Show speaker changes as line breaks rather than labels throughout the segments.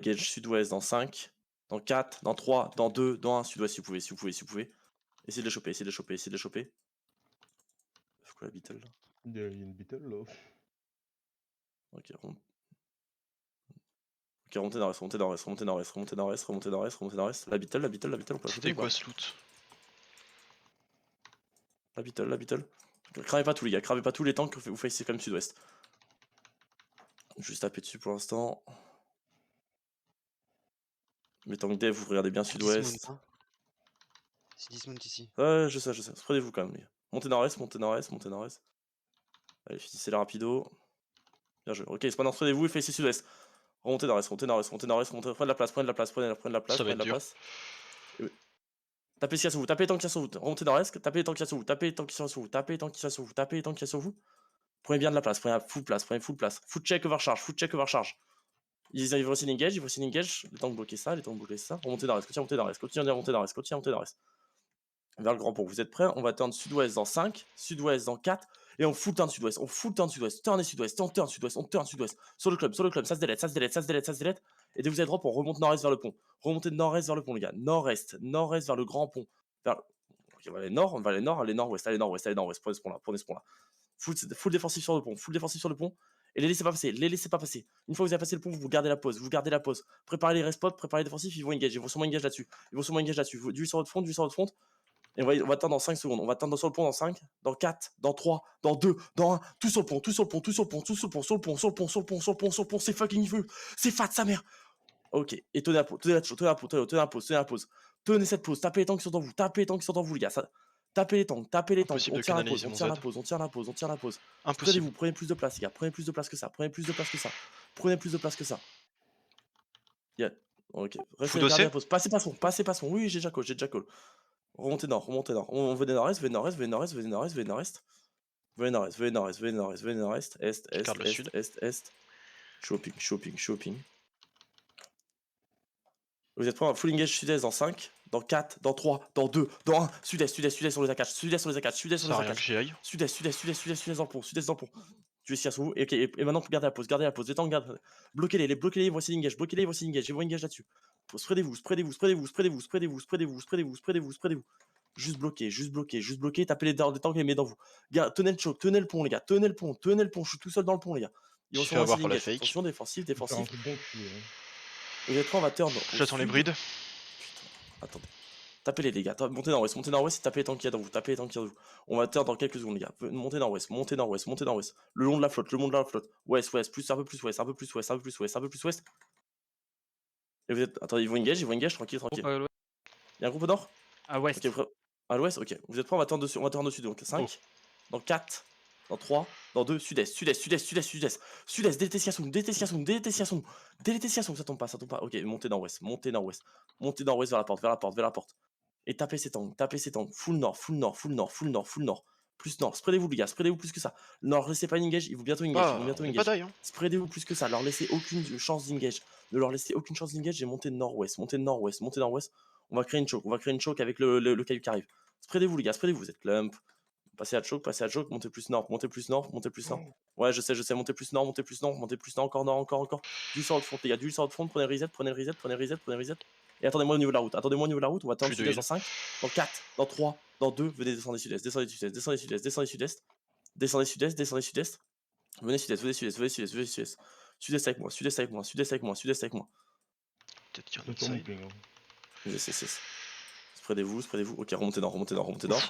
Gauge sud-ouest dans 5, dans 4, dans 3, dans 2, dans 1, sud-ouest si vous pouvez, si vous pouvez, si vous pouvez. Essayez de les choper, essayez de les choper, essayez de les choper. C'est quoi la beetle là?
Il y a une beetle là.
Ok, ok, remontez nord-est, remontez nord-est, remontez nord-est, remontez nord-est, remontez nord-est, remontez nord-est. La beetle, on peut la choper
C'était
ou pas?
quoi ce loot?
La beetle, la beetle. Cravez pas tout les gars, cravez pas tous les tanks que vous facez quand même sud-ouest. Juste taper dessus pour l'instant. Les tanks dev, vous regardez bien
C'est Dismount,
sud-ouest.
hein. C'est Dismount ici.
Ouais, je sais, prenez-vous quand même les gars. Montez nord-est, montez nord-est, montez nord-est. Allez, finissez les rapido. Bien joué. Ok, maintenant prenez-vous et facez sud-ouest. Remontez nord-est, remontez nord-est, remontez nord-est, prenez de la place, prenez de la place, prenez de la place,
Ça va
prenez
être
de la
dur.
place. Tapez ce qu'il y a sur vous, tapez les tanks qui sont sur vous. Remontez nord-est, tapez les tanks qui sont sur vous, tapez les tanks qui sont sur vous, tapez les tanks qui sont sur vous, tapez les tanks qui sont sur vous. Prenez bien de la place, prenez full place, prenez full place. Foot check overcharge, foot check overcharge. Ils vont aussi l'engage, ils vont aussi l'engage. Les tanks bloquer ça, les tanks bloquer ça. Remontez nord-est, continuez à monter nord-est, continuez à monter nord-est, continuez à monter nord-est. Vers le grand pont, vous êtes prêts? On va turn sud-ouest dans 5, sud-ouest dans 4, et on full turn sud-ouest, on full turn sud-ouest, turn et sud-ouest, on turn sudouest, on turn sudouest. Sur le club, ça se délète, ça se délète, ça se délète, ça se délète. Et dès que vous êtes drop, on remonte nord-est vers le pont. Remontez de nord-est vers le pont, les gars. Nord-est, nord-est vers le grand pont. Vers... Ok, on va aller nord, on va aller nord, allez nord-ouest, allez nord-ouest, allez nord-ouest. Prenez ce pont-là, prenez ce pont-là. Full défensif sur le pont, full défensif sur le pont. Et les laissez pas passer, les laissez pas passer. Une fois que vous avez passé le pont, vous gardez la pause, vous gardez la pause. Préparez les respots, préparez les défensifs, ils vont engage, ils vont sûrement engage là-dessus. Ils vont sûrement engage là-dessus. Du sur votre front, du sur votre front. Et on va attendre dans 5 secondes. On va attendre sur le pont dans 5, dans 4, dans 3, dans 2, dans 1. Tout sur le pont, tout sur le pont, tout sur le pont, tout sur le pont, sur le pont, sur le pont, sur le pont, sur le pont, sur le pont. C'est fucking feu. C'est fat sa mère. Ok. Et tenez la pause, tenez la pause, tenez la pause, tenez la pause, tenez la pause. Tenez cette pause. Tapez les tanks qui sont dans vous. Tapez les tanks qui sont dans vous, les gars. Tapez les tanks, tapez les tanks.
Impossible
On
de
tient la pause,
canaliser
on
mon
tient
Z.
la pause, on tient la pause, on tient la pause.
Impossible.
Spreadez-vous, prenez plus de place, les gars. Prenez plus de place que ça. Prenez plus de place que ça. Prenez plus de place que ça. Yeah. Ok.
Foot
Restez, gardez
dossé?
la pause. Passez pas son, passez pas son. Oui, j'ai déjà call, j'ai déjà call. Remontez nord, remontez nord. On venez nord-est, venez nord-est, venez nord-est, venez nord-est, venez nord-est. Venez nord-est, venez nord-est, venez nord-est, venez nord-est. Est,
Je garde
est,
le
est,
sud.
est, est. Shopping, shopping, shopping. Vous êtes prêts? Un full engage sud-est dans 5, dans 4, dans 3, dans 2, dans 1. Sud-est, sud-est, sudest sur les AK, sud-est sur les AK, sud-est sur
Ça
les
a
AK.
rien que j'y aille.
Sud-est, sud-est, sud-est, sud-est, sudest dans le pont, sud-est dans le pont. Tu es sur vous. Et, ok, et maintenant, gardez la pause, gardez la pause. Les temps, bloquez-les, voici l'engage, bloquez-les, voici l'engage, ils vont engage là-dessus. Spreadez-vous, spreadez-vous, spreadez-vous, spreadez-vous, spreadez-vous, spreadez-vous, spreadez-vous, spreadez-vous, spreadez-vous. Juste bloquer, juste bloquer, juste bloquer, tapez les tanks et les mettez dans vous. Tenez le choke, tenez le pont, les gars, tenez le pont, je suis tout seul dans le pont, les gars. Ils
Je
vont
suis fait
sûrement
avoir
essayer
par la
d'engage.
fake.
Attention, défensif,
Faut faire un
défensif.
coup de bon cul. Hein.
Vous êtes prêts, on va turn au
J'attends les
sud.
brides.
Putain, attendez. Tapez-les, les gars. Montez nord-ouest et tapez les tanks qu'il y a dans vous. Tapez les tanks qu'il y a dans vous. On va turn dans quelques secondes, les gars. Montez nord-ouest, montez nord-ouest, montez nord-ouest. Le long de la flotte, le long de la flotte. Ouest, ouest, plus, un peu plus ouest, un peu plus ouest, un peu plus ouest, un peu plus ouest. Et vous êtes. Attendez, ils vont engage, tranquille, tranquille. Il y a un groupe au nord?
À
Ok,
ouest.
à l'ouest, ok. Vous êtes prêts, on va turn dessus, on va turn dessus. Donc
Oh.
5, dans 4, dans 3, dans 2, sud-est, sud-est, sud-est, sud-est, sud-est. Sud-est, délétessiation, délétessiation, délétessiation. Délétessiation, ça tombe pas, ça tombe pas. Ok, montez nord-ouest, montez nord-ouest. Montez nord-ouest vers la porte, vers la porte, vers la porte. Et tapez ces tanks, tapez ces tanks. Full nord, full nord, full nord, full nord, full nord. Plus nord, spreadez-vous les gars, spreadez-vous plus que ça. Nord, laissez pas une engage, ils vont bientôt engage, ils vont
Bah,
bientôt
on est pas
engage.
die, hein.
Spreadez-vous plus que ça, leur laissez aucune chance d'engage. Ne leur laissez aucune chance d'engage et montez nord-ouest, montez nord-ouest, montez nord-ouest. On va créer une choke, on va créer une choke avec le caillou qui arrive. Spreadez-vous les gars, spreadez-vous, vous êtes clump. Passez à choke, montez plus nord, montez plus nord, montez plus nord. Ouais, je sais, montez plus nord, montez plus nord, montez plus nord, encore nord, encore, encore. Du sur votre front, les gars, du sur votre front, prenez le reset, prenez le reset, prenez le reset, prenez le reset. Et attendez-moi au niveau de la route, attendez-moi au niveau de la route, on va turn
Plus de
sud-est
heal.
dans 5, dans 4, dans 3, dans 2, venez descendre sud-est, descendez sud-est, descendez sud-est, descendez sud-est, descendez sud-est, descendez sud-est. Venez sud-est, venez sud-est, venez sud-est, venez sud-est. Sud-est avec moi, sud-est avec moi, sud-est avec moi, sud-est avec moi.
Peut-être qu'il y a un
C'est
autre
sur mon
side.
ping. Hein.
Yes, yes, yes. Spreadez-vous, spreadez-vous. Ok, remontez nord, remontez nord, remontez nord.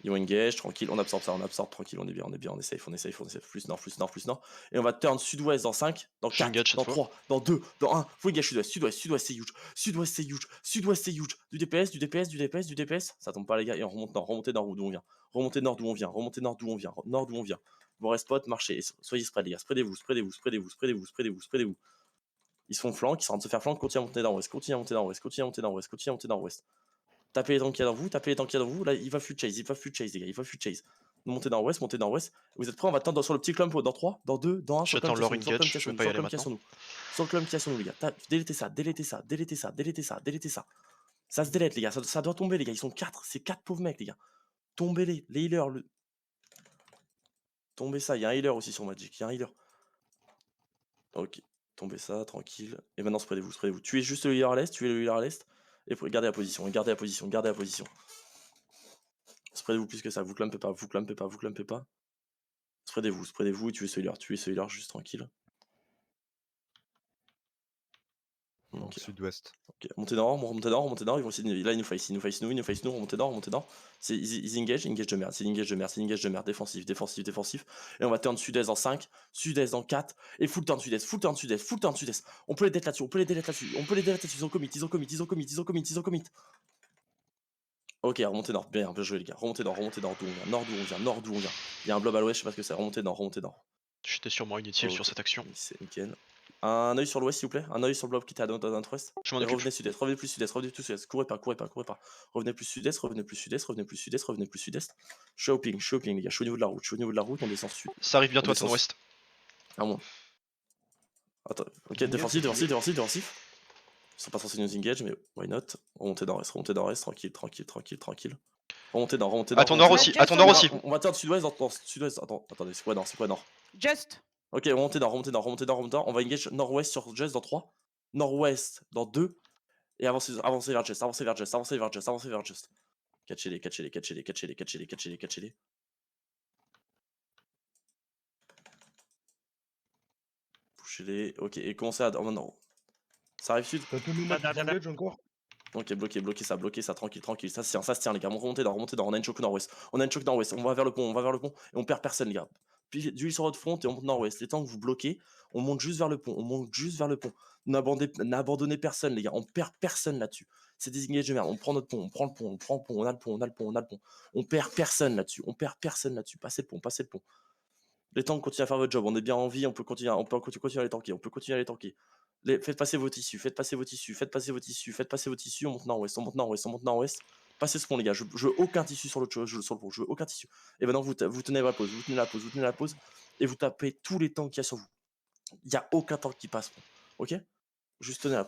Ils vont engage, tranquille, on absorbe ça, on absorbe, tranquille, on est bien, on est bien, on est safe, on est safe, on est safe. Plus nord, plus nord, plus nord. Et on va turn sud-ouest dans 5, dans
Je
4,
engage cette
dans
fois.
3, dans 2, dans 1. Faut engage sud-ouest, sud-ouest, sud-ouest c'est huge. Sud-ouest c'est huge, sud-ouest c'est huge. Du DPS, du DPS, du DPS, du DPS. Ça tombe pas les gars, et on remonte nord, remontez nord d'où on vient. Remontez nord d'où on vient, remontez nord d'où on vient, nord d'où on vient. Vos rest spot, marchez, soyez spread les gars, spreadez-vous, spreadez-vous, spreadez-vous, spreadez-vous, spreadez-vous, spreadez-vous. Ils se font flanc, ils sont en train de se faire flanc, continuez à monter nord-ouest, continuez à monter nord-ouest, continuez à monter nord-ouest, continuez à monter nord-ouest. Tapez les tanks qu'il y a dans vous, tapez les tanks qu'il y a dans vous. Là, il va fut chase, il va fut chase, les gars, il va fut chase. Montez nord-ouest, montez nord-ouest. Vous êtes prêts? On va tendre sur le petit clump dans 3, dans 2, dans 1, sur le clump
J'attends
qui est
leur
sur nous, sur le clump qui
engage.
est
Je
sur
vais
nous,
pas y
sur le
aller
clump qui est sur
maintenant.
nous. Sur le clump qui est sur nous, les gars. Délétez ça, délétez ça, délétez ça, délétez ça, délétez ça. Ça se délète, les gars, ça doit tomber, les gars. Ils sont 4, c'est 4 pauvres mecs, les gars. Tombez-les, les healers. Tombez ça, il y a un healer aussi sur Magic, il y a un healer. Ok. Tombez ça, tranquille. Et maintenant, spreadez-vous, spreadez-vous. Tuez juste le healer à l'est, tuez le healer à l'est. Et gardez la position, et gardez la position, gardez la position. Spreadez-vous plus que ça, vous clumpez pas, vous clumpez pas, vous clumpez pas. Spreadez-vous, spreadez-vous et tuez ce healer juste tranquille.
Dans
Ok.
le sud-ouest.
Ok, montez nord, remontez nord, remontez nord, ils vont essayer de... Là, ils nous face, ils nous face nous, remontez nord, C'est ils engage de merde, c'est engage de merde, défensif, défensif, défensif. Et on va turn sud-est dans 5, sud-est dans 4, et full turn sud-est, full turn sud-est, full turn sud-est. On peut les delete là-dessus, on peut les delete là-dessus, on peut les delete là-dessus, ils ont commit, ils ont commit, ils ont commit, ils ont commit, ils ont commit. Ok, remontez nord, bien joué les gars, remontez nord, d'où on vient, nord d'où on vient, nord d'où on vient. Il y a un blob à l'ouest, je sais pas ce que c'est, remontez nord, remontez nord.
J'étais sûrement inutile sur
Ok,
cette action.
c'est nickel. Un œil sur l'ouest s'il vous plaît, un œil sur le blob qui était à notre-ouest.
Je m'en
Et
occupe.
revenez sud-est, revenez plus sud-est, revenez plus sud-est, courez pas. Revenez plus sud-est, revenez plus sud-est, revenez plus sud-est, revenez plus sud-est. Je suis au ping les gars, je suis au niveau de la route, on descend sud.
Ça arrive bientôt
On
à ton
descend
ouest.
À moins. Attends, ok,
Engage,
défensif.
c'est
Ils sont pas censés nous engage, mais why not. Remontez nord-est, tranquille. Remontez nord,
À ton nord aussi, à ton nord aussi.
On va turn sud-ouest dans sud-ouest. Attendez, c'est quoi nord?
Just.
Ok, remontez nord. On va engage nord-ouest sur Just dans 3. Nord-ouest dans 2. Et avancez vers Just. Catchez-les. Poussez-les. Ok, et commencez à... Oh non. Ça arrive sud.
T'as tous nos mecs qui s'engagent encore?
Ok, bloquez ça, tranquille. Ça se tient, les gars. Remontez nord. On a une choke nord-ouest. On va vers le pont, et on perd personne, les gars. Puis d'huile sur votre front et on monte nord-ouest. Les temps que vous bloquez, on monte juste vers le pont. N'abandonnez personne, les gars. On perd personne là-dessus. C'est des engage de merde. On prend notre pont, on a le pont. On perd personne là-dessus. Passez le pont. Les tanks continuent à faire votre job. On est bien en vie. On peut continuer à les tanker. Faites passer vos tissus. On monte nord-ouest. Passez ce pont, les gars. Je veux aucun tissu sur le pont. Je veux aucun tissu. Et maintenant, vous tenez la pause. Et vous tapez tous les tanks qu'il y a sur vous. Il n'y a aucun tank qui passe. Ok? Juste tenez la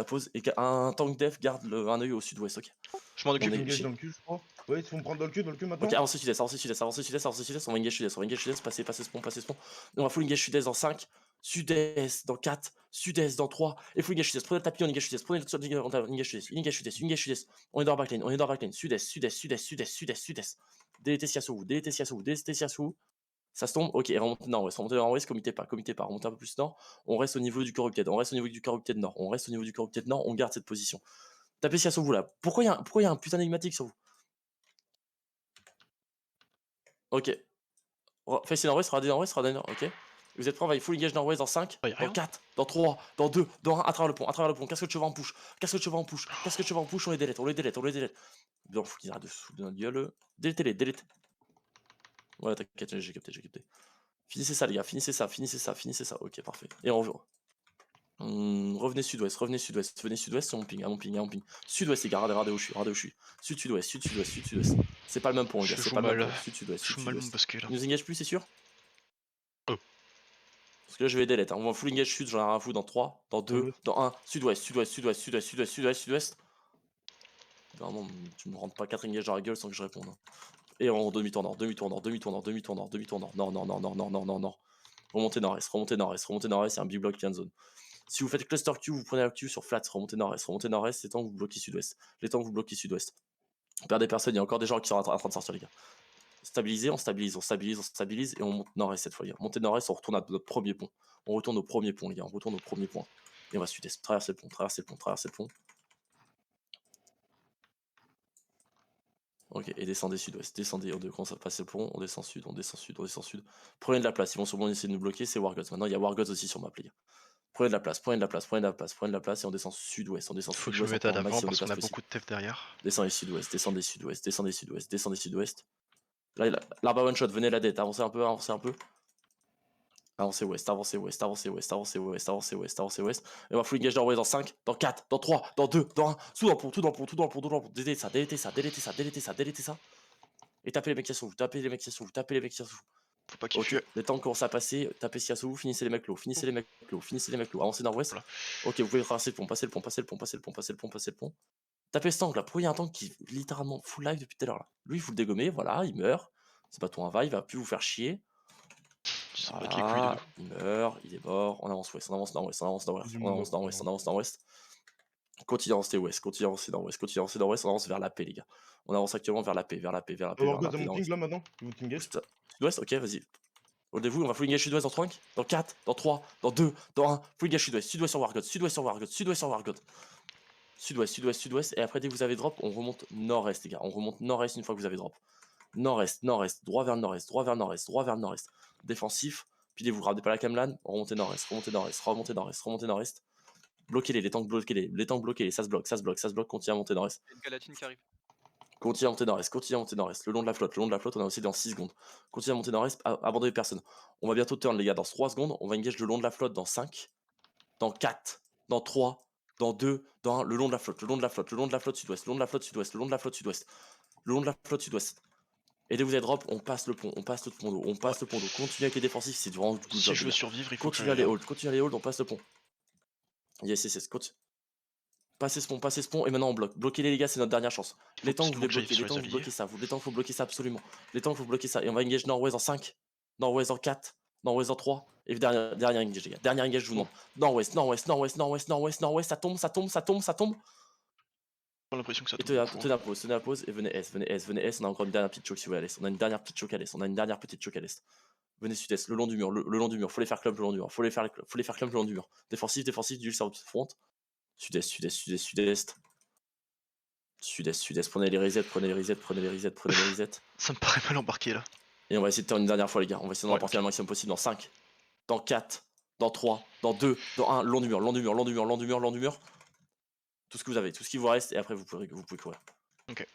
pause. Et un tank def garde un œil au sud-ouest. Ok?
Je m'en occupe.
On est-
Engage dans le cul, je crois. Ouais, ils se font prendre dans le cul maintenant.
Ok, avancez sud-est. On va engage sud-est. Passez ce pont. On va full engage sud-est dans 5. Sud-est dans 4. Sud-est dans 3. Et full engage sud-est. Prenez le tapis, on engage sud-est. Une engage sud-est. On est dans backline. Sud-est. DLT Siasou. Ça se tombe. Ok, remontez nord-ouest. Committez pas. Remontez un peu plus nord. On reste au niveau du corrupted. Nord. On garde cette position. Tapez Siasou, vous là. Pourquoi il y a un putain d'énigmatique sur vous? Ok. Facez nord-ouest, radez nord-ouest, ok. Vous êtes prêts, on va full engage nord-ouest dans 5,
Y'a
dans
rien.
4, dans 3, dans 2, dans 1, à travers le pont. Qu'est-ce que tu vas en push? On les délète. Bien, faut qu'ils arrêtent de se foutre de notre gueule. Délétez-les. Ouais, t'inquiète, j'ai capté. Finissez ça, les gars, finissez ça. Ok, parfait. Et on revient. Revenez sud-ouest, sur mon ping, Sud-ouest, les gars, regardez où je suis. Sud-sud-ouest. C'est pas le même pont, les gars,
Je
c'est
joue
pas le même
mal.
pont. Sud-sud-ouest.
Je joue mal mon basket là.
Ils nous engage plus, c'est sûr?
Oh.
Parce que là, je vais delete. On va full engage sud, j'en ai rien à foutre dans 3, dans 2, dans 1. Sud-ouest. Vraiment, tu me rentres pas 4 engage dans la gueule sans que je réponde. Et en demi-tour nord. Non. Remontez nord-est, il y a un big block qui est en zone. Si vous faites cluster Q, vous prenez la Q sur flat, remontez nord-est, les temps que vous bloquez sud-ouest. Perdez personne, il y a encore des gens qui sont en train de sortir, les gars. Stabilisez, on stabilise, et on monte nord-est cette fois, les gars. Montez nord-est, on retourne à notre premier pont. On retourne au premier pont, les gars, Et on va sud-est, traverser le pont. Ok, et descendez sud-ouest, on commence à passer le pont, on descend sud. Prenez de la place, ils vont sûrement essayer de nous bloquer, c'est Wargods. Maintenant, il y a Wargods aussi sur map, les gars. Prenez de la place, et on descend sud-ouest,
Faut que je me mette à
encore un
l'avant
maximum de
parce qu'on
place
a
possible.
beaucoup de TF derrière.
Descendez sud-ouest. Là, l'arbre à one shot, venez la dette, avancez un peu. Avancez ouest. Et on va full engage nord-ouest dans 5, dans 4, dans 3, dans 2, dans 1. Tout dans le pont. Délétez ça. Et tapez les mecs qui sont vous.
Faut pas qu'il
Ok,
fuit.
les temps commencent à passer, tapez Siasou, finissez les mecs low. Avancez nord-ouest.
Voilà.
Ok, vous pouvez traverser le pont, passer le pont. Tapez ce tank là. Pourquoi il y a un tank qui est littéralement full live depuis tout à l'heure là? Lui, il faut le dégommer, voilà, il meurt. C'est pas tout un va, il va plus vous faire chier.
s'en battent les couilles de
Voilà, il meurt, il est mort, on avance ouest, on avance nord-ouest, on avance nord-ouest, on avance nord-ouest, on avance nord-ouest. Continue à avancer ouest, continue à avancer nord-ouest, continue à avancer nord-ouest, on avance vers la paix, les gars. On avance actuellement vers la paix, vers la paix, vers la paix, vers la
Wargod
paix
à mon ping
nord-ouest.
là maintenant. Vous team gage.
Sud-ouest, ok, vas-y. Holdez-vous, on va full engage sud-ouest dans 5, dans 4, dans 3, dans 2, dans 1. Full engage sud-ouest, sud-ouest sur Wargod, sud-ouest sur Wargod, sud-ouest sur Wargod. Sud-ouest, sud-ouest, sud-ouest. Et après, dès que vous avez drop, on remonte nord-est, les gars. On remonte nord-est une fois que vous avez drop. Nord-est, nord-est, droit vers le nord-est, droit vers le nord-est, droit vers le nord-est. Défensif. Puis vous ramenez pas la Kamlan, remontez nord-est, remontez nord-est, remontez nord-est, remontez nord-est. Bloquez-les, les tanks bloquez-les, les tanks bloquez-les, ça se bloque, ça se bloque, ça se bloque, continuez à monter nord-est.
Il y a une Galatine qui arrive.
Continue à monter nord-est, continue à monter nord-est, le long de la flotte, on a aussi dans 6 secondes. Continue à monter nord-est, abandonnez personne. On va bientôt turn les gars, dans 3 secondes, on va engage le long de la flotte dans 5, dans 4, dans 3, dans 2, dans 1, le long de la flotte, le long de la flotte, le long de la flotte sud-ouest, le long de la flotte sud-ouest, le long de la flotte sud-ouest, le long de la flotte sud-ouest. Et dès que vous avez drop, on passe le pont, on passe le pont d'eau, on passe le pont d'eau. Continuez avec les défensifs, c'est vraiment good
Si
job,
je
les
veux
gars.
survivre, il faut que
Continuez à les hold, continue à les hold, on passe le pont. Yes, yes, yes, continue. Passez ce pont, et maintenant on bloque. Bloquez-les les gars, c'est notre dernière chance.
faut
Les temps que vous
smoke
les
j'aille
bloquez,
sur
les
les
temps que vous
alliés.
bloquez ça, les temps qu'il faut bloquer ça absolument. Les temps qu'il faut bloquer ça. Et on va engage nord-ouest en 5, nord-ouest en 4, nord-ouest en 3. Et dernier engage les gars, dernier engage je vous demande. Nord-ouest, nord-ouest, nord-ouest, nord-ouest, nord-ouest, nord-ouest, ça tombe, ça tombe, ça tombe, ça tombe.
J'ai l'impression que ça
Et
tombe beaucoup.
tenez la pause, et venez S, venez S, venez S, on a encore une dernière petite choke si vous voulez à l'est. On a une dernière petite choke à l'est, on a une dernière petite choke à l'est. Venez sud-est, le long du mur, le long du mur, faut les faire clump le long du mur, faut les faire clump le long du mur. Défensif, défensif, du sur front. Sud-est, sud-est, sud-est, sud-est. Sud-est, sud-est, prenez les resets, prenez les resets, prenez les resets, prenez les resets.
Ça me paraît mal embarqué là.
Et on va essayer de faire une dernière fois les gars, on va essayer d'en
Ouais,
apporter
ok.
le maximum possible dans 5, dans 4, dans 3, dans 2, dans 1, long du mur, long du mur, long du mur, long du mur, long du mur. Tout ce que vous avez, tout ce qui vous reste, et après vous pouvez courir.
Ok.